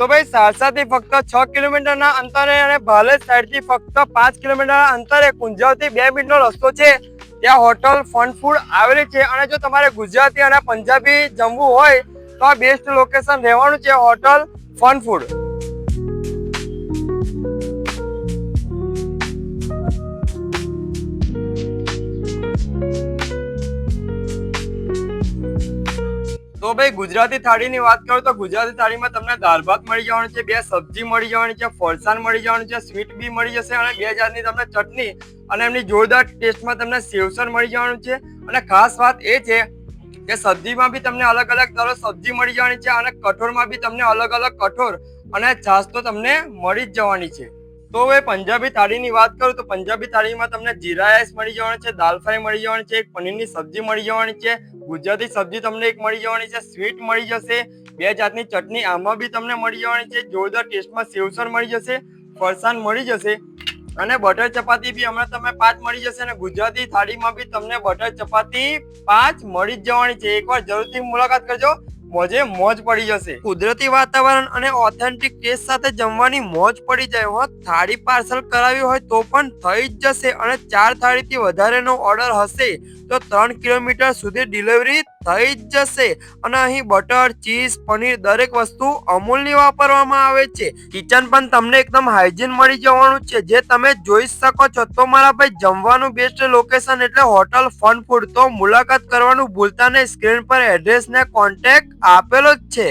તો ભાઈ સારસાથી ફક્ત 6 કિલોમીટરના અંતરે અને ભાલેજ સાઈડથી ફક્ત 5 કિલોમીટરના અંતરે કુંજાવથી 2 મિનિટનો રસ્તો છે. ત્યાં હોટલ ફન ફૂડ આવેલી છે અને જો તમારે ગુજરાતી અને પંજાબી જમવું હોય તો આ બેસ્ટ લોકેશન રહેવાનું છે, હોટલ ફન ફૂડ. તો ભાઈ ગુજરાતી થાળીની વાત કરું તો ગુજરાતી થાળીમાં તમને દાળ ભાત મળી જવાનું છે, 2 સબ્જી મળી જવાની છે, ફરસાણ મળી જવાનું છે, સ્વીટ બી મળી જશે અને 2 જાતની તમને ચટણી અને એમની જોરદાર ટેસ્ટમાં તમને સેવસર મળી જવાનું છે. અને ખાસ વાત એ છે કે સબ્જીમાં બી તમને અલગ અલગ તરો સબ્જી મળી જવાની છે અને કઠોળમાં બી તમને અલગ અલગ કઠોળ અને છાશ તો તમને મળી જ જવાની છે. તો હવે પંજાબી થાળીની વાત કરું તો પંજાબી થાળીમાં તમને જીરા રાઈસ મળી જવાનું છે, દાલ ફ્રાય મળી જવાની છે, એક પનીરની સબ્જી મળી જવાની છે, ગુજરાતી સબ્જી તમને એક મળી જવાની છે, સ્વીટ મળી જશે, 2 જાતની ચટણી આમાં બી તમને મળી જવાની છે, જોરદાર ટેસ્ટમાં સેવસર મળી જશે, ફરસાણ મળી જશે અને બટર ચપાતી બી હમણાં તમે 5 મળી જશે અને ગુજરાતી થાળીમાં બી તમને બટર ચપાતી 5 મળી જ જવાની છે. એકવાર જરૂરથી મુલાકાત કરજો, મોજે મોજ પડી જશે. કુદરતી વાતાવરણ અને ઓથેન્ટિક ટેસ્ટ સાથે જમવાની મોજ પડી જાય હો. થાળી પાર્સલ કરાવી હોય તો પણ થઈ જ જશે અને 4 થાળીથી વધારેનો ઓર્ડર હશે તો 3 કિલોમીટર સુધી ડિલિવરી થઈ જ જશે. અને અહીં બટર, ચીઝ, પનીર દરેક વસ્તુ અમૂલની વાપરવામાં આવે છે. કિચન પણ તમને એકદમ હાઇજીન મળી જવાનું છે, જે તમે જોઈ શકો છો. તો મારા ભાઈ જમવાનું બેસ્ટ લોકેશન એટલે હોટલ ફન ફૂડ. તો મુલાકાત કરવાનું ભૂલતા નહીં, સ્ક્રીન પર એડ્રેસ ને કોન્ટેક્ટ આપેલો જ છે.